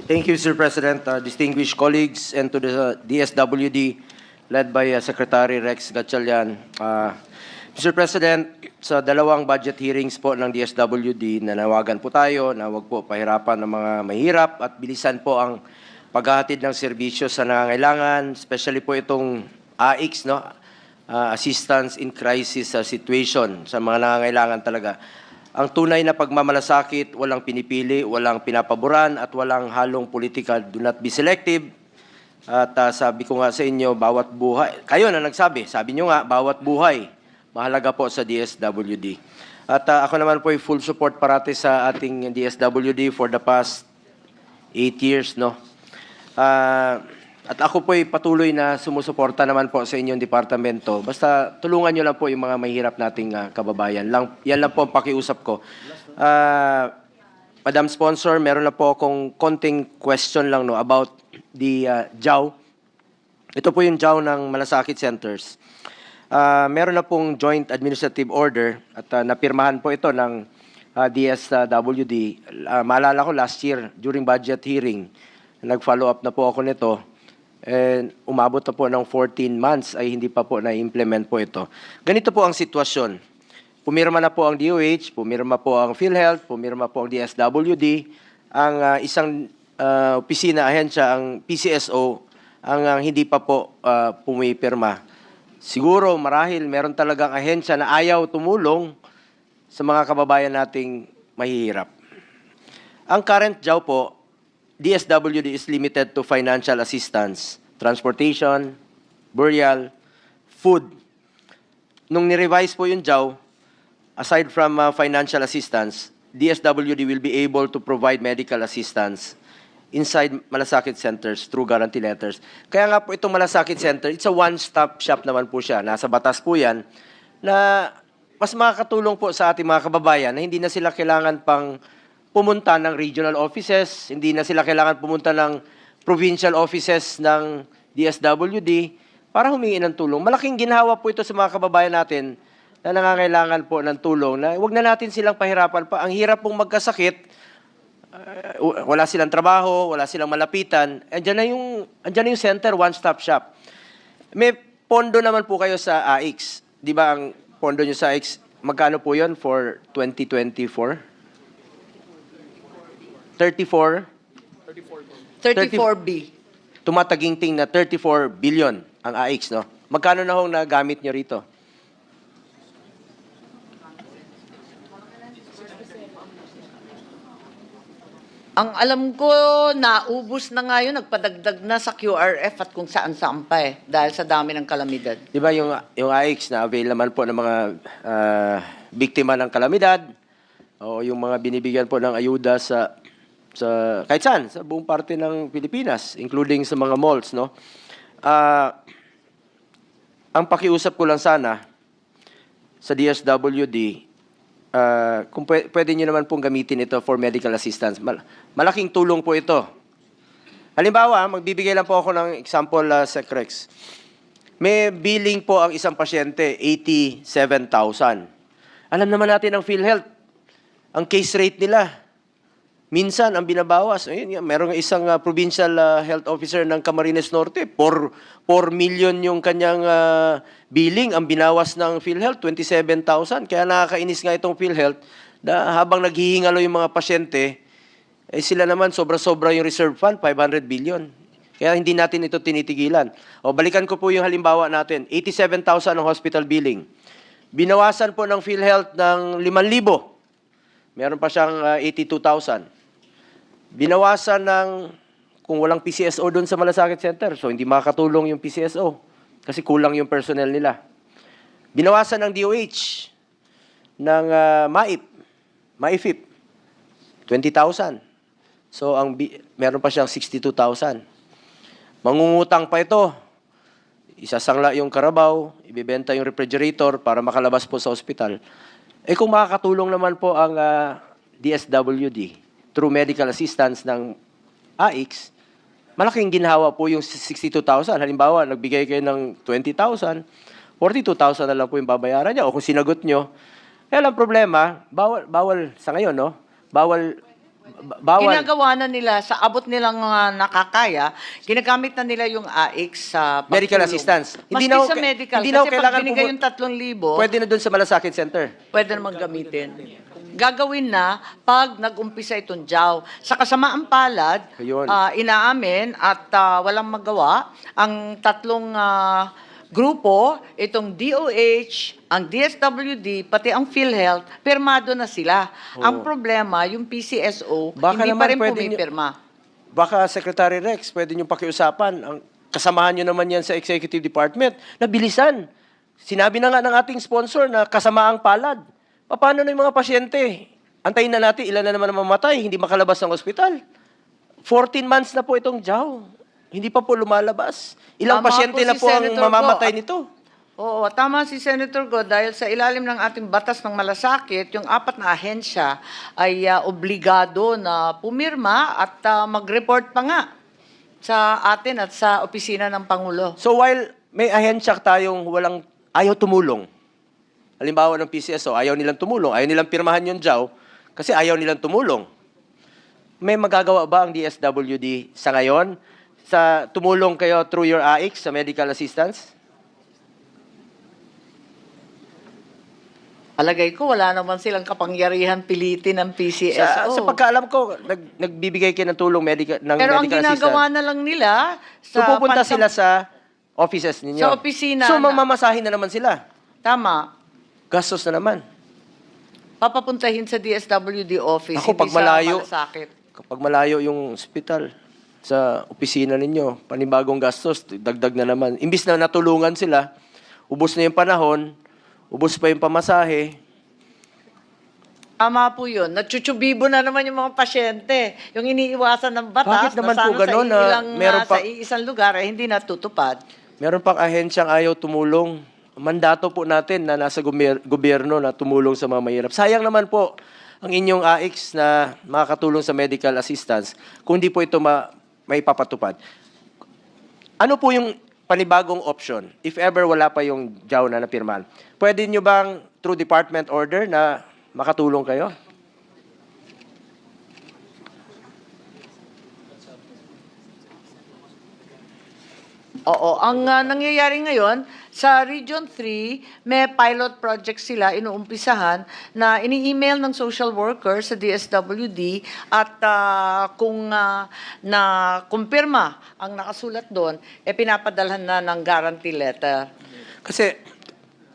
Thank you, Mr. President, distinguished colleagues, and to the DSWD led by Secretary Rex Gatchalian. Mr. President, sa dalawang budget hearings po ng DSWD, nanawagan po tayo na wag po pahirapan ng mga mahirap at bilisan po ang paghahatid ng serbisyo sa nangangailangan, especially po itong AICS, no? Assistance in Crisis Situation, sa mga nangangailangan talaga. Ang tunay na pagmamalasakit, walang pinipili, walang pinapaboran, at walang halong politika. Do not be selective. At sabi ko nga sa inyo, bawat buhay, kayo na nagsabi, sabi nyo nga, bawat buhay, mahalaga po sa DSWD. At ako naman po ay full support parati sa ating DSWD for the past 8 years, no? At ako po ay patuloy na sumusuporta naman po sa inyong departamento. Basta tulungan nyo lang po yung mga mahirap nating kababayan. Yan lang po ang pakiusap ko. Madam Sponsor, meron na po akong konting question lang, no, about the JAW. Ito po yung JAW ng Malasakit Centers. Meron na pong Joint Administrative Order at napirmahan po ito ng DSWD. Maalala ko last year during budget hearing, nag-follow up na po ako nito. And umabot na po ng 14 months ay hindi pa po na-implement po ito. Ganito po ang sitwasyon. Pumirma na po ang DOH, pumirma po ang PhilHealth, pumirma po ang DSWD, ang isang opisina, ahensya, ang PCSO, ang hindi pa po pumipirma. Siguro marahil meron talagang ahensya na ayaw tumulong sa mga kababayan nating mahihirap. Ang current JAW po, DSWD is limited to financial assistance, transportation, burial, food. Nung ni-revise po yung JAW, aside from financial assistance, DSWD will be able to provide medical assistance inside Malasakit Centers through guarantee letters. Kaya nga po itong Malasakit Center, it's a one-stop shop naman po siya. Nasa batas po yan na mas makakatulong po sa ating mga kababayan na hindi na sila kailangan pang pumunta ng regional offices, hindi na sila kailangan pumunta ng provincial offices ng DSWD para humingi ng tulong. Malaking ginhawa po ito sa mga kababayan natin na nangangailangan po ng tulong na huwag na natin silang pahirapan pa. Ang hirap pong magkasakit, wala silang trabaho, wala silang malapitan, andyan na yung center, one-stop shop. May pondo naman po kayo sa AICS. Di ba ang pondo nyo sa AICS, magkano po yun for 2024? 34B. Tumataginting na 34 billion ang AICS, no? Magkano na hong nagamit nyo rito? Ang alam ko, naubos na nga yun, nagpadagdag na sa QRF at kung saan-saan pa eh, dahil sa dami ng kalamidad. Di ba yung AICS na avail naman po ng mga biktima ng kalamidad o yung mga binibigyan po ng ayuda sa kahit saan, sa buong parte ng Pilipinas, including sa mga malls, no? Ang pakiusap ko lang sana sa DSWD, kung pwede nyo naman pong gamitin ito for medical assistance. Malaking tulong po ito. Halimbawa, magbibigay lang po ako ng example, Sec Rex. May billing po ang isang pasyente, 87,000. Alam naman natin ang PhilHealth, ang case rate nila, minsan, ang binabawas, ayun, merong isang provincial health officer ng Camarines Norte, 4 million yung kanyang billing, ang binawas ng PhilHealth, 27,000. Kaya nakakainis nga itong PhilHealth, habang naghihingalo yung mga pasyente, sila naman sobra-sobra yung reserve fund, 500 billion. Kaya hindi natin ito tinitigilan. O balikan ko po yung halimbawa natin, 87,000 ang hospital billing. Binawasan po ng PhilHealth ng 5,000. Meron pa siyang 82,000. Binawasan ng, kung walang PCSO doon sa Malasakit Center, so hindi makakatulong yung PCSO kasi kulang yung personnel nila. Binawasan ng DOH, ng MAIFIP, 20,000. So meron pa siyang 62,000. Mangungutang pa ito. Isasangla yung karabaw, ibibenta yung refrigerator para makalabas po sa ospital. Kung makakatulong naman po ang DSWD through medical assistance ng AICS, malaking ginhawa po yung 62,000. Halimbawa, nagbigay kayo ng 20,000, 42,000 na lang po yung babayaran niya. O kung sinagot nyo, kaya lang problema, bawal sa ngayon, no? Bawal Bawal. Ginagawa na nila sa abot nilang nakakaya, ginagamit na nila yung AIX sa pagtulong. Medical assistance. Maski na ho sa ka- medical. hindi na ho Kasi pag kailangan binigay yung 3,000, Pwede na doon sa Malasakit Center. pwede namang gamitin. Gagawin na pag nag-umpisa itong JAW. Sa kasamaang palad, Ayun. inaamin at walang magawa ang tatlong grupo, itong DOH, ang DSWD, pati ang PhilHealth, pirmado na sila. Ang problema, yung PCSO, Baka hindi naman pa rin pwede pumipirma. Baka Secretary Rex, pwede nyo pakiusapan. Kasamahan nyo naman yan sa Executive Department. Nabilisan. Sinabi na nga ng ating sponsor na kasamaang palad. Paano na yung mga pasyente? Antayin na natin, ilan na naman ang mamatay, hindi makalabas ng ospital. 14 months na po itong JAW. Hindi pa po lumalabas. Ilang Tama pasyente po na si po ang Senator mamamatay Go. nito. Oo, tama si Senator Go dahil sa ilalim ng ating batas ng malasakit, yung 4 na ahensya ay obligado na pumirma at mag-report pa nga sa atin at sa opisina ng Pangulo. So while may ahensya tayong ayaw tumulong, halimbawa ng PCSO, ayaw nilang tumulong, ayaw nilang pirmahan yung JAW, kasi ayaw nilang tumulong. May magagawa ba ang DSWD sa ngayon? Sa tumulong kayo through your AIX sa medical assistance? Palagay ko, wala naman silang kapangyarihan pilitin ng PCSO. Sa pagkaalam ko, nagbibigay kayo ng tulong medical Pero ang assistance. ginagawa na lang nila So sa pupunta sila sa offices ninyo? Sa opisina So na- mamamasahin na naman sila? Tama. Gastos na naman. Papapuntahin sa DSWD office, Ako, hindi pag malayo- sa malasakit. Kapag malayo yung ospital sa opisina ninyo, panibagong gastos, dagdag na naman. Imbis na natulungan sila, ubos na yung panahon, ubos pa yung pamasahe. Tama po yun. Natsuchubibo na naman yung mga pasyente. Yung iniiwasan ng batas Bakit naman na po sana ganun sa, na ilang, meron sa pa- iisang lugar ay hindi natutupad. Meron pang ahensyang ayaw tumulong. Mandato po natin na nasa gobyerno na tumulong sa mga mahirap. Sayang naman po ang inyong AIX na makakatulong sa medical assistance kung di po ito maipapatupad. Ano po yung panibagong option if ever wala pa yung JAW na napirmahan? Pwede nyo bang through department order na makatulong kayo? Oo, ang nangyayari ngayon, sa Region 3, may pilot project sila, inuumpisahan, na ini-email ng social worker sa DSWD at kung na-kumpirma ang nakasulat doon, pinapadalhan na ng guarantee letter. Kasi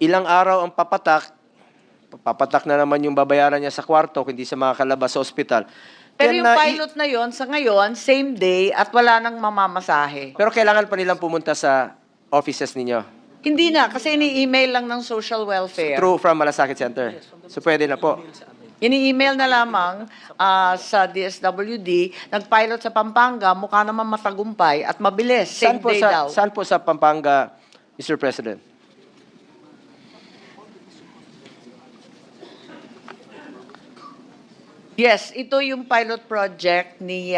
ilang araw ang papatak na naman yung babayaran niya sa kwarto, hindi siya makakalabas sa ospital. Pero Then, yung pilot na yon sa ngayon, same day at wala nang mamamasahe. pero kailangan pa nilang pumunta sa offices ninyo. Hindi na, kasi ini-email lang ng social welfare. Through from Malasakit Center. So pwede na po. Ini-email na lamang sa DSWD, nag-pilot sa Pampanga, mukha naman matagumpay at mabilis, same day daw. Saan po sa Pampanga, Mr. President? Yes, ito yung pilot project ni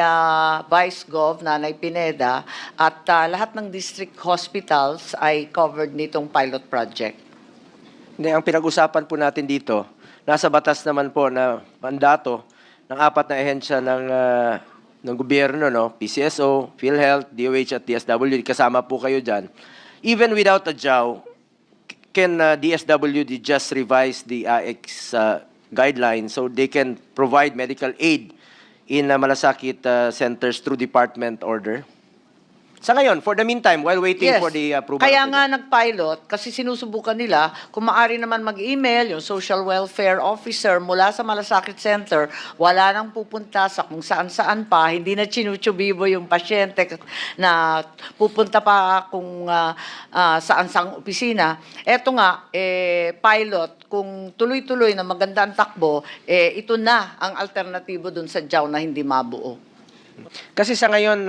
Vice Gov, Nanay Pineda, at lahat ng district hospitals ay covered nitong pilot project. Hindi, ang pinag-usapan po natin dito, nasa batas naman po na mandato ng 4 na ehensya ng gobyerno, no? PCSO, PhilHealth, DOH at DSWD, kasama po kayo dyan. Even without a JAW, can DSWD just revise the AIX guidelines so they can provide medical aid in malasakit centers through department order? Sa ngayon, for the meantime, while waiting Yes. for the approval. Kaya of the- nga nag-pilot kasi sinusubukan nila kung maaari naman mag-email yung social welfare officer mula sa Malasakit Center, wala nang pupunta sa kung saan-saan pa, hindi na chinuchubibo yung pasyente na pupunta pa kung saan-saang opisina. Eto nga, pilot, kung tuloy-tuloy na maganda ang takbo, ito na ang alternatibo dun sa JAW na hindi mabuo. Kasi sa ngayon,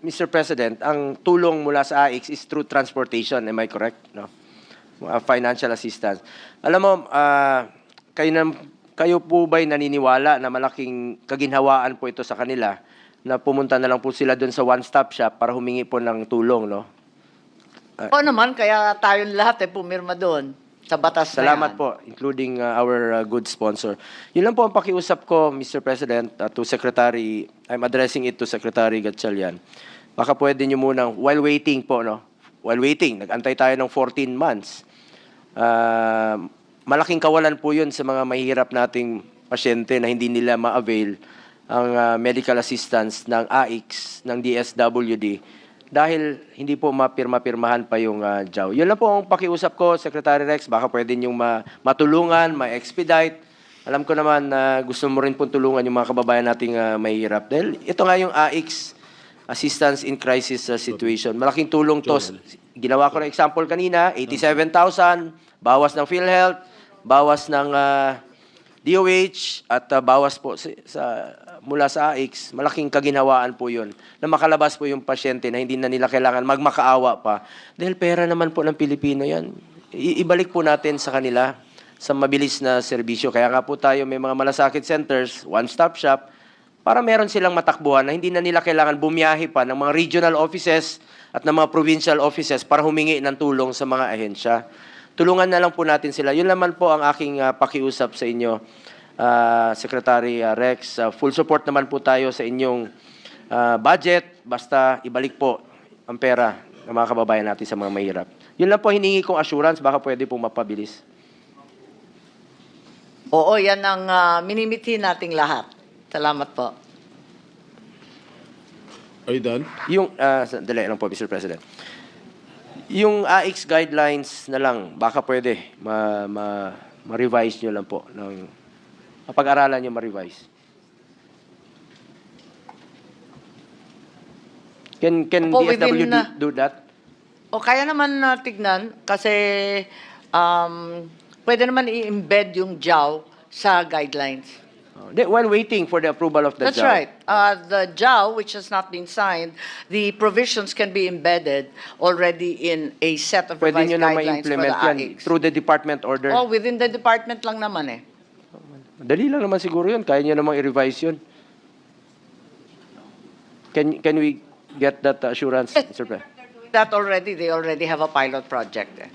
Mr. President, ang tulong mula sa AIX is through transportation. Am I correct? No? Financial assistance. Alam mo, kayo po ba'y naniniwala na malaking kaginhawaan po ito sa kanila na pumunta na lang po sila doon sa one-stop shop para humingi po ng tulong, no? Oo naman, kaya tayong lahat pumirma doon. Sa batas na Salamat yan. po, including our good sponsor. Yun lang po ang pakiusap ko, Mr. President, to Secretary, I'm addressing it to Secretary Gatchalian. Baka pwede nyo munang, while waiting po, no? While waiting, nag-antay tayo ng 14 months. Malaking kawalan po yun sa mga mahirap nating pasyente na hindi nila ma-avail ang medical assistance ng AIX, ng DSWD, dahil hindi po mapirma-pirmahan pa yung JAW. Yun lang po ang pakiusap ko, Secretary Rex, baka pwede niyong matulungan, ma-expedite. Alam ko naman na gusto mo rin pong tulungan yung mga kababayan nating mahirap. Dahil ito nga yung AIX, Assistance in Crisis Situation. Malaking tulong to. Ginawa ko na example kanina, 87,000, bawas ng PhilHealth, bawas ng DOH, at bawas po mula sa AIX. Malaking kaginhawaan po yun na makalabas po yung pasyente na hindi na nila kailangan magmakaawa pa. Dahil pera naman po ng Pilipino yan. Ibalik po natin sa kanila sa mabilis na serbisyo. Kaya nga po tayo may mga malasakit centers, one-stop shop, para meron silang matakbuhan na hindi na nila kailangan bumiyahe pa ng mga regional offices at ng mga provincial offices para humingi ng tulong sa mga ahensya. Tulungan na lang po natin sila. Yun naman po ang aking pakiusap sa inyo, Secretary Rex. Full support naman po tayo sa inyong budget. Basta ibalik po ang pera ng mga kababayan natin sa mga mahirap. Yun lang po hiningi kong assurance. Baka pwede po mapabilis. Oo, yan ang minimithi nating lahat. Salamat po. Are you done? Yung, sandali lang po, Mr. President. Yung AIX guidelines na lang, baka pwede ma-revise nyo lang po. Mapag-aralan nyo ma-revise. Can Opo, DSWD within, do that? O kaya naman tignan kasi pwede naman i-embed yung JAW sa guidelines. While waiting for the approval of the That's JAW. right. The JAW, which has not been signed, the provisions can be embedded already in a set of Pwede revised nyo na guidelines for ma-implement the yan AIX. through the department order. Oh, within the department lang naman eh. Dali lang naman siguro yun. Kaya nyo namang i-revise yun. Can we get that assurance, Mr. President? That already, they already have a pilot project eh.